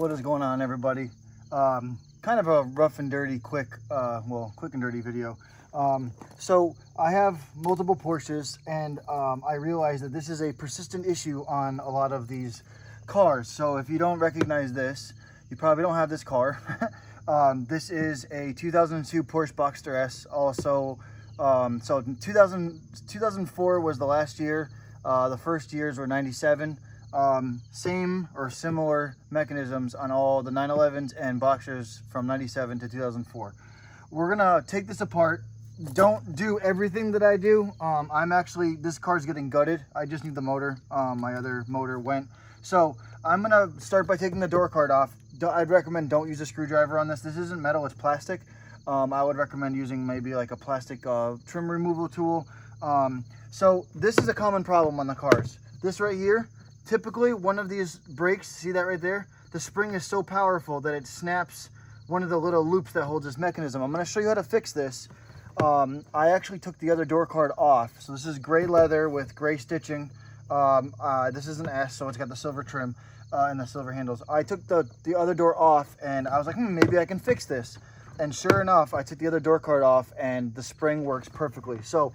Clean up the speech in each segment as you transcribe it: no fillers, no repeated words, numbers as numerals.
What is going on, everybody? Kind of a rough and dirty, quick and dirty video. So I have multiple Porsches, and I realize that this is a persistent issue on a lot of these cars. So if you don't recognize this, you probably don't have this car. This is a 2002 Porsche Boxster S. Also, so 2004 was the last year. The first years were 97. Same or similar mechanisms on all the 911s and Boxsters from 97 to 2004. We're gonna take this apart. Don't do everything that I do. This car's getting gutted. I just need the motor. My other motor went. So I'm gonna start by taking the door card off. I'd recommend don't use a screwdriver on this. This isn't metal, it's plastic. I would recommend using maybe like a plastic trim removal tool. So this is a common problem on the cars. This right here, typically one of these breaks, see that right there? The spring is so powerful that it snaps one of the little loops that holds this mechanism. I'm gonna show you how to fix this. I actually took the other door card off. So this is gray leather with gray stitching. This is an S, so it's got the silver trim and the silver handles. I took the other door off, and I was like, maybe I can fix this. And sure enough, I took the other door card off, and the spring works perfectly. So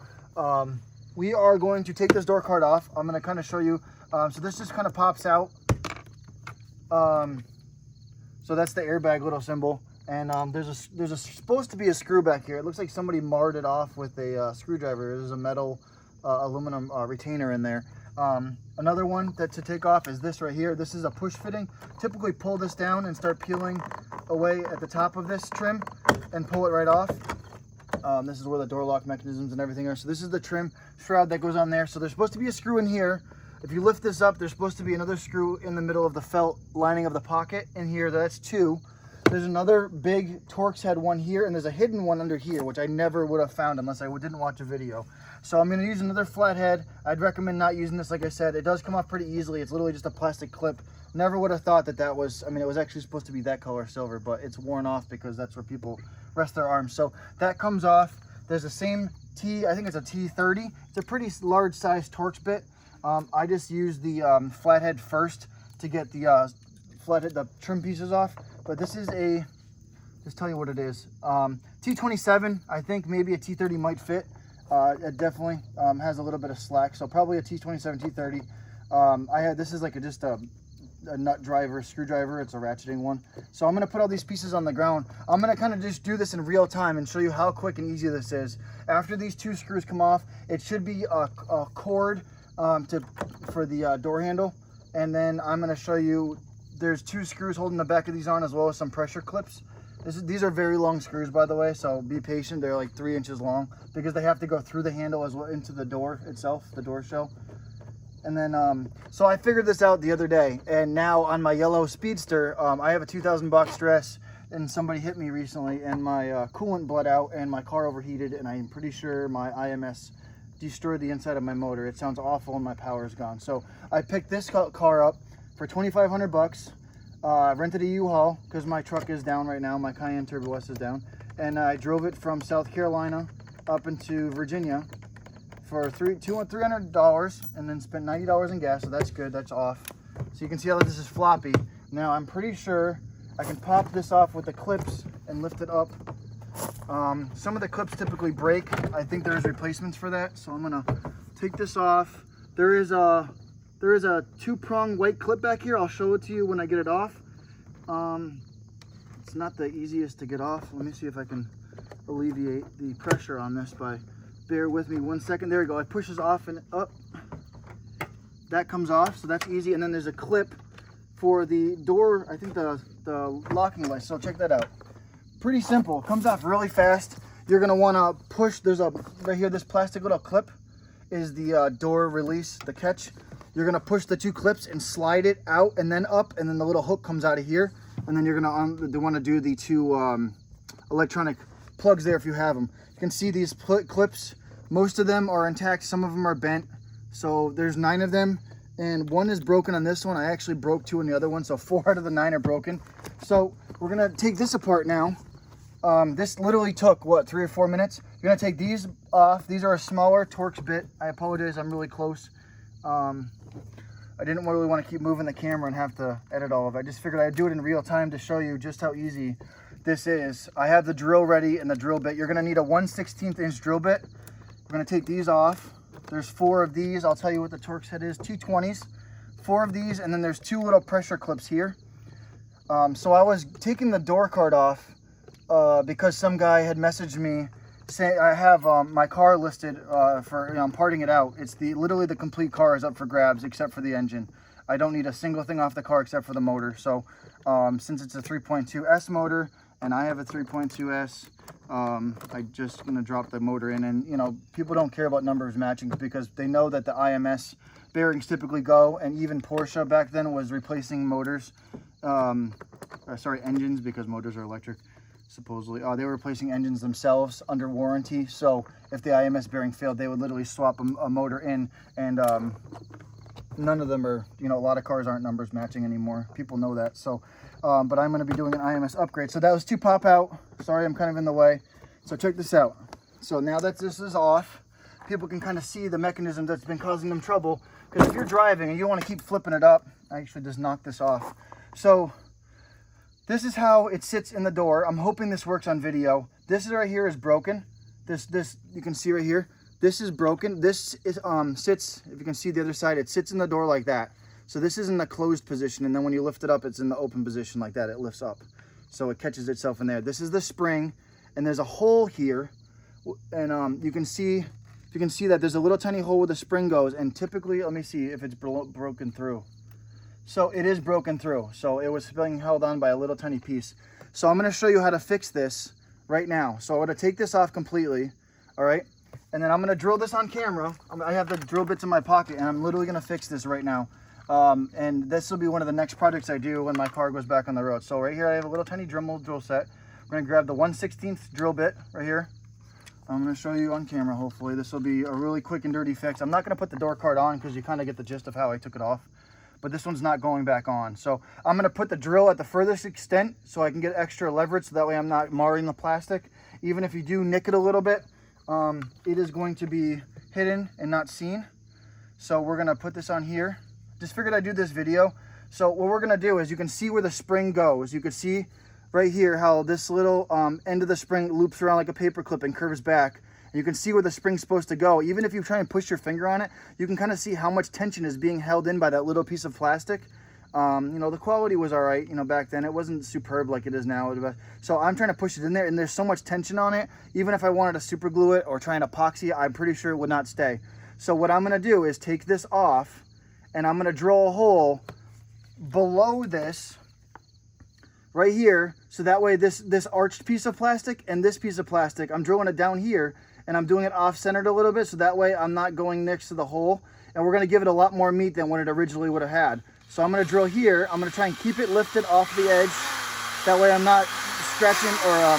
we are going to take this door card off. I'm gonna kind of show you. So this just kind of pops out. So that's the airbag little symbol. And there's supposed to be a screw back here. It looks like somebody marred it off with a screwdriver. There's a metal aluminum retainer in there. Another one to take off is this right here. This is a push fitting. Typically pull this down and start peeling away at the top of this trim and pull it right off. This is where the door lock mechanisms and everything are. So this is the trim shroud that goes on there. So there's supposed to be a screw in here. If you lift this up, there's supposed to be another screw in the middle of the felt lining of the pocket in here. That's two. There's another big Torx head one here, and there's a hidden one under here, which I never would have found unless I didn't watch a video. So I'm going to use another flathead. I'd recommend not using this. Like I said, it does come off pretty easily. It's literally just a plastic clip. Never would have thought that was, it was actually supposed to be that color silver, but it's worn off because that's where people rest their arms. So that comes off. There's the same I think it's a T30. It's a pretty large size Torx bit. I just used the flathead first to get the the trim pieces off. But this is just tell you what it is. T27, I think maybe a T30 might fit. It definitely has a little bit of slack, so probably a T27, T30. This is like just a nut driver, screwdriver. It's a ratcheting one. So I'm gonna put all these pieces on the ground. I'm gonna kind of just do this in real time and show you how quick and easy this is. After these two screws come off, it should be a cord for the door handle. And then I'm gonna show you, there's two screws holding the back of these on, as well as some pressure clips. These are very long screws, by the way, so be patient. They're like 3 inches long because they have to go through the handle as well into the door itself, the door shell. And then, so I figured this out the other day, and now on my yellow Speedster, I have a 2000 Boxster S, and somebody hit me recently, and my coolant bled out, and my car overheated, and I'm pretty sure my IMS destroyed the inside of my motor. It sounds awful, and my power is gone. So I picked this car up for 2,500 bucks. I rented a U-Haul because my truck is down right now. My Cayenne Turbo S is down. And I drove it from South Carolina up into Virginia for $300 and then spent $90 in gas. So that's good, that's off. So you can see how this is floppy. Now I'm pretty sure I can pop this off with the clips and lift it up. Some of the clips typically break. I think there's replacements for that. So I'm gonna take this off. There is a 2-prong white clip back here. I'll show it to you when I get it off. It's not the easiest to get off. Let me see if I can alleviate the pressure on this bear with me 1 second. There we go. It pushes off and up. That comes off, so that's easy. And then there's a clip for the door, I think the locking device. So check that out. Pretty simple. It comes off really fast. You're gonna wanna push, right here, this plastic little clip is the door release, the catch. You're gonna push the two clips and slide it out and then up, and then the little hook comes out of here. And then you're gonna want to do the two electronic plugs there if you have them. You can see these clips. Most of them are intact. Some of them are bent. So there's 9 of them, and 1 is broken on this one. I actually broke 2 on the other one, so 4 out of the 9 are broken. So we're gonna take this apart now. This literally took, what, 3 or 4 minutes? You're gonna take these off. These are a smaller Torx bit. I apologize, I'm really close. I didn't really want to keep moving the camera and have to edit all of it. I just figured I'd do it in real time to show you just how easy this is. I have the drill ready and the drill bit. You're going to need a 1/16 inch drill bit. We're going to take these off. There's 4 of these. I'll tell you what the Torx head is. 220s. 4 of these, and then there's 2 little pressure clips here. So I was taking the door card off because some guy had messaged me saying I have my car listed for, I'm parting it out. It's literally the complete car is up for grabs except for the engine. I don't need a single thing off the car except for the motor. So since it's a 3.2S motor and I have a 3.2S, I'm just gonna drop the motor in. And you know, people don't care about numbers matching because they know that the IMS bearings typically go, and even Porsche back then was replacing motors, engines, because motors are electric. Supposedly, they were replacing engines themselves under warranty. So if the IMS bearing failed, they would literally swap a motor in, and none of them are, you know, a lot of cars aren't numbers matching anymore. People know that. So, but I'm going to be doing an IMS upgrade. So that was 2 pop out. Sorry, I'm kind of in the way. So check this out. So now that this is off, people can kind of see the mechanism that's been causing them trouble. Because if you're driving and you want to keep flipping it up, I actually just knocked this off. So this is how it sits in the door. I'm hoping this works on video. This right here is broken. This you can see right here. This is broken. This is sits, if you can see the other side, it sits in the door like that. So this is in the closed position, and then when you lift it up, it's in the open position like that. It lifts up. So it catches itself in there. This is the spring, and there's a hole here, and you can see that there's a little tiny hole where the spring goes, and typically, let me see if it's broken through. So it is broken through. So it was being held on by a little tiny piece. So I'm going to show you how to fix this right now. So I'm going to take this off completely, all right? And then I'm going to drill this on camera. I have the drill bits in my pocket, and I'm literally going to fix this right now. And this will be one of the next projects I do when my car goes back on the road. So right here, I have a little tiny Dremel drill set. We're going to grab the 1/16 drill bit right here. I'm going to show you on camera, hopefully. This will be a really quick and dirty fix. I'm not going to put the door card on because you kind of get the gist of how I took it off. But this one's not going back on. So I'm going to put the drill at the furthest extent so I can get extra leverage, so that way I'm not marring the plastic. Even if you do nick it a little bit, it is going to be hidden and not seen. So we're going to put this on here. Just figured I'd do this video. So what we're going to do is, you can see where the spring goes. You can see right here how this little end of the spring loops around like a paper clip and curves back. And you can see where the spring's supposed to go. Even if you try and push your finger on it, you can kind of see how much tension is being held in by that little piece of plastic. You know, the quality was all right, you know, back then. It wasn't superb like it is now. So I'm trying to push it in there, and there's so much tension on it. Even if I wanted to super glue it or try and epoxy it, I'm pretty sure it would not stay. So what I'm going to do is take this off, and I'm going to drill a hole below this right here. So that way this arched piece of plastic and this piece of plastic, I'm drilling it down here, and I'm doing it off-centered a little bit. So that way I'm not going next to the hole, and we're going to give it a lot more meat than what it originally would have had. So I'm going to drill here. I'm going to try and keep it lifted off the edge. That way I'm not scratching or...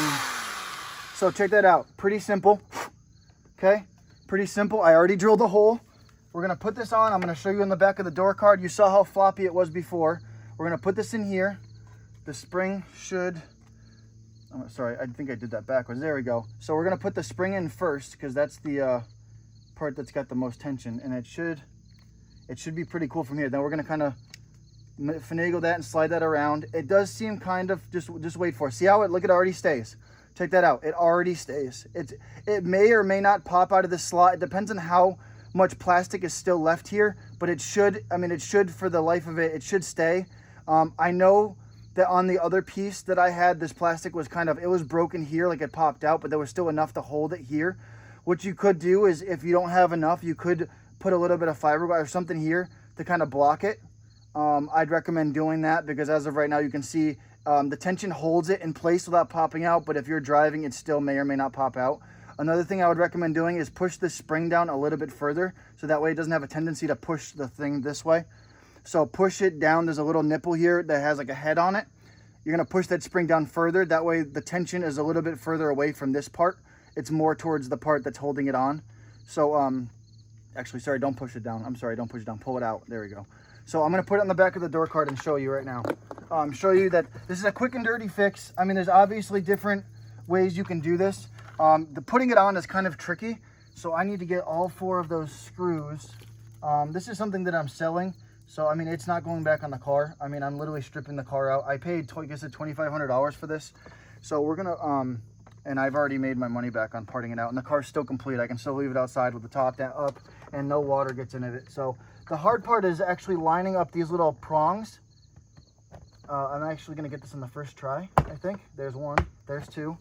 So check that out. Pretty simple. Okay? Pretty simple. I already drilled the hole. We're going to put this on. I'm going to show you in the back of the door card. You saw how floppy it was before. We're going to put this in here. The spring should... Oh, sorry, I think I did that backwards. There we go. So we're going to put the spring in first, because that's the part that's got the most tension. And it should be pretty cool from here. Then we're going to kind of finagle that and slide that around. It does seem kind of, just wait for it. See how it already stays. Check that out. It already stays. It may or may not pop out of the slot. It depends on how much plastic is still left here, but it should, for the life of it, it should stay. I know that on the other piece that I had, this plastic was it was broken here, like it popped out, but there was still enough to hold it here. What you could do is, if you don't have enough, you could put a little bit of fiberglass or something here to kind of block it. I'd recommend doing that, because as of right now, you can see the tension holds it in place without popping out, but if you're driving, it still may or may not pop out. Another thing I would recommend doing is push the spring down a little bit further, so that way it doesn't have a tendency to push the thing this way. So push it down. There's a little nipple here that has like a head on it. You're going to push that spring down further. That way the tension is a little bit further away from this part. It's more towards the part that's holding it on. So, actually, sorry, don't push it down. I'm sorry, don't push it down. Pull it out. There we go. So I'm going to put it on the back of the door card and show you right now. Show you that this is a quick and dirty fix. I mean, there's obviously different ways you can do this. The putting it on is kind of tricky. So I need to get all 4 of those screws. This is something that I'm selling. So, I mean, it's not going back on the car. I mean, I'm literally stripping the car out. I paid, like I said, $2,500 for this. So we're gonna, and I've already made my money back on parting it out. And the car's still complete. I can still leave it outside with the top down, up, and no water gets into it. So the hard part is actually lining up these little prongs. I'm actually gonna get this on the first try, I think. There's one, there's two.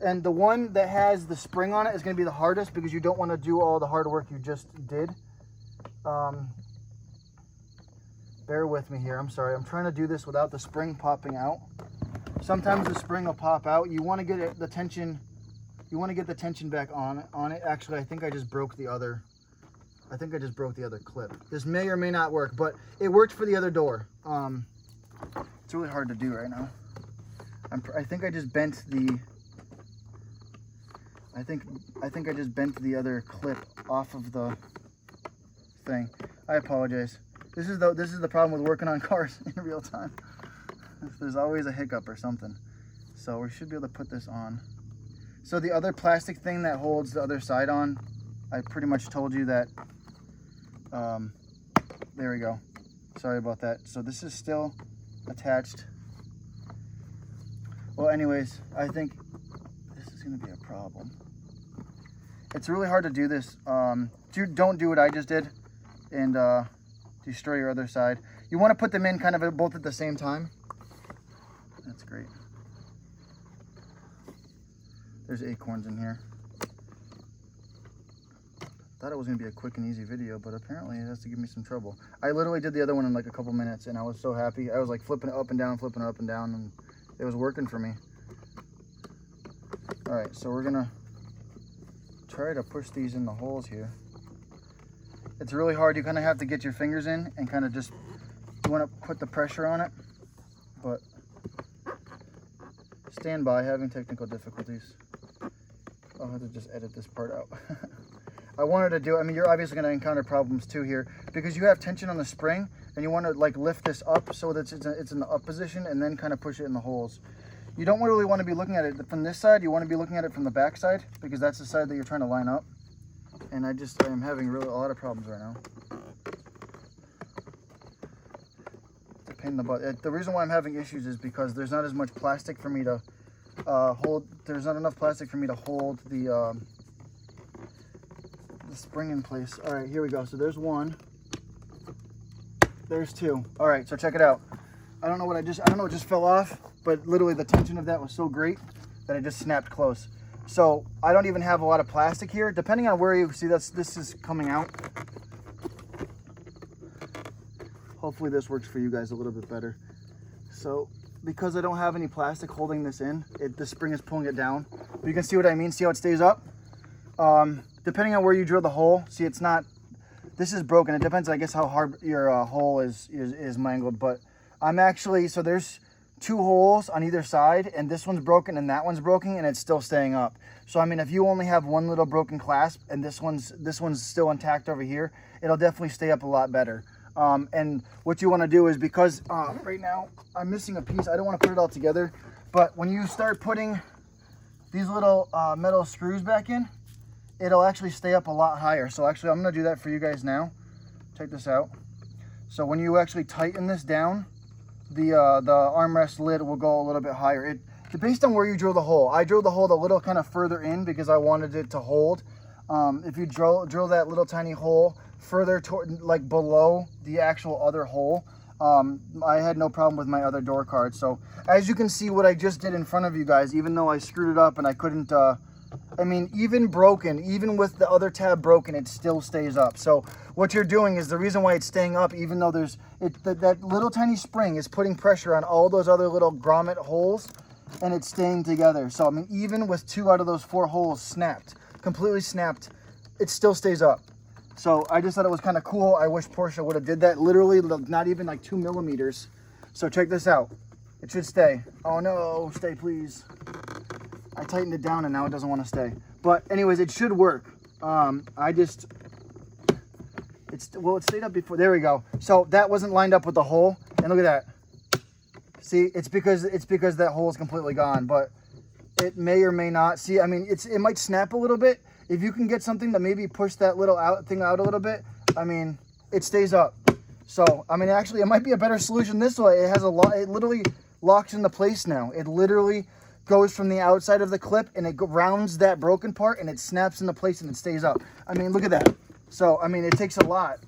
And the one that has the spring on it is gonna be the hardest because you don't wanna do all the hard work you just did. Bear with me here, I'm sorry. I'm trying to do this without the spring popping out. Sometimes the spring will pop out. You wanna get the tension, back on it. Actually, I think I just broke the other clip. This may or may not work, but it worked for the other door. It's really hard to do right now. I think I just bent the. I think I just bent the other clip off of the thing. I apologize. This is the problem with working on cars in real time. There's always a hiccup or something. So we should be able to put this on. So the other plastic thing that holds the other side on, I pretty much told you that. There we go. Sorry about that. So this is still attached. Well, anyways, I think this is going to be a problem. It's really hard to do this. Don't do what I just did and destroy your other side. You want to put them in kind of both at the same time. That's great. There's acorns in here. Thought it was going to be a quick and easy video, but apparently it has to give me some trouble. I literally did the other one in like a couple minutes and I was so happy. I was like flipping it up and down, and it was working for me. All right, so we're gonna try to push these in the holes here. It's really hard. You kind of have to get your fingers in and kind of just, you want to put the pressure on it, but stand by, having technical difficulties. I'll have to just edit this part out. I wanted to do, I mean, you're obviously going to encounter problems too here because you have tension on the spring and you want to like lift this up so that it's in the up position and then kind of push it in the holes. You don't really want to be looking at it from this side. You want to be looking at it from the back side because that's the side that you're trying to line up. And I am having really a lot of problems right now. It's a pain in the butt. The reason why I'm having issues is because there's not as much plastic for me to hold. There's not enough plastic for me to hold the spring in place. All right, here we go. So there's one. There's two. All right, so check it out. I don't know what just fell off, but literally the tension of that was so great that it just snapped close. So I don't even have a lot of plastic here. Depending on where you see this is coming out. Hopefully this works for you guys a little bit better. So because I don't have any plastic holding this in, the spring is pulling it down. But you can see what I mean. See how it stays up? Depending on where you drill the hole, see it's not, this is broken. It depends, I guess, how hard your hole is mangled. But I'm actually, so there's two holes on either side, and this one's broken and that one's broken, and it's still staying up. So I mean, if you only have one little broken clasp and this one's still intact over here, it'll definitely stay up a lot better. And what you want to do is, because right now I'm missing a piece, I don't want to put it all together, but when you start putting these little metal screws back in, it'll actually stay up a lot higher. So actually I'm going to do that for you guys now. Check this out. So when you actually tighten this down, the armrest lid will go a little bit higher. Based on where you drill the hole. I drilled the hole a little kind of further in because I wanted it to hold. If you drill that little tiny hole further toward, like below the actual other hole, I had no problem with my other door card. So as you can see, what I just did in front of you guys, even though I screwed it up and I couldn't, I mean, even broken, even with the other tab broken, it still stays up. So what you're doing is, the reason why it's staying up, even though that little tiny spring is putting pressure on all those other little grommet holes, and it's staying together. So I mean, even with 2 out of those 4 holes completely snapped, it still stays up. So I just thought it was kind of cool. I wish Porsche would have did that. Literally not even like 2 millimeters. So check this out. It should stay. Oh no, stay please. I tightened it down and now it doesn't want to stay. But anyways, it should work. It stayed up before. There we go. So that wasn't lined up with the hole. And look at that. See, it's because that hole is completely gone, but it may or may not. See, I mean, it might snap a little bit. If you can get something to maybe push that little thing out a little bit, I mean, it stays up. So, I mean, actually, it might be a better solution this way. It has a lot, it literally locks into place now. It literally goes from the outside of the clip and it rounds that broken part and it snaps into place and it stays up. I mean, look at that. So, I mean, it takes a lot.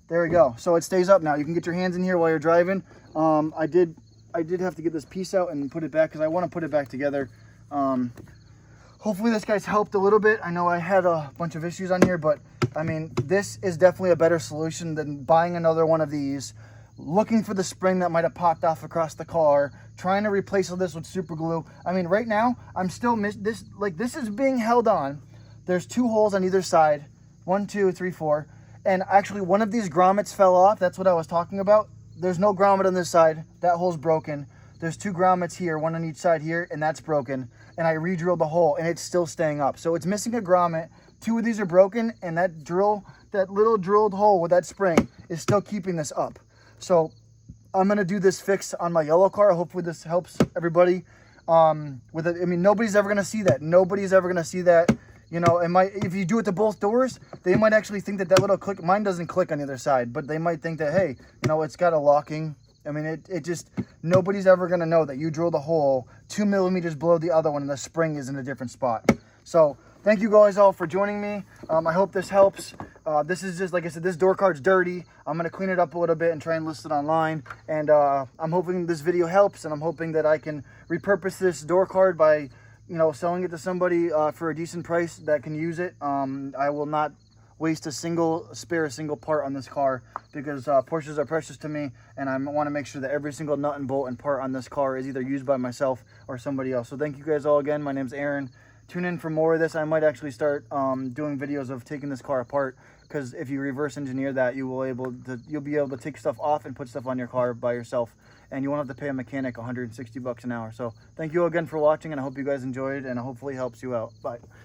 There we go. So it stays up now. You can get your hands in here while you're driving. I did have to get this piece out and put it back because I want to put it back together. Hopefully this guy's helped a little bit. I know I had a bunch of issues on here, but I mean, this is definitely a better solution than buying another one of these, looking for the spring that might have popped off across the car, trying to replace all this with super glue. I mean, right now, I'm still this is being held on. There's 2 holes on either side, 1, 2, 3, 4. And actually one of these grommets fell off. That's what I was talking about. There's no grommet on this side. That hole's broken. There's 2 grommets here, 1 on each side here, and that's broken. And I re-drilled the hole and it's still staying up. So it's missing a grommet. 2 of these are broken, and that little drilled hole with that spring is still keeping this up. So I'm gonna do this fix on my yellow car. Hopefully this helps everybody with it. I mean, nobody's ever gonna see that. Nobody's ever gonna see that. You know, if you do it to both doors, they might actually think that little click, mine doesn't click on either side, but they might think that, hey, you know, it's got a locking. I mean, it just, nobody's ever going to know that you drilled a hole 2 millimeters below the other one and the spring is in a different spot. So thank you guys all for joining me. I hope this helps. This is just, like I said, this door card's dirty. I'm going to clean it up a little bit and try and list it online. And I'm hoping this video helps, and I'm hoping that I can repurpose this door card by, you know, selling it to somebody for a decent price that can use it. I will not waste a single part on this car because Porsches are precious to me, and I want to make sure that every single nut and bolt and part on this car is either used by myself or somebody else. So thank you guys all again. My name's Aaron. Tune in for more of this. I might actually start doing videos of taking this car apart, because if you reverse engineer that, you'll be able to take stuff off and put stuff on your car by yourself, and you won't have to pay a mechanic $160 an hour. So thank you again for watching, and I hope you guys enjoyed and hopefully helps you out. Bye.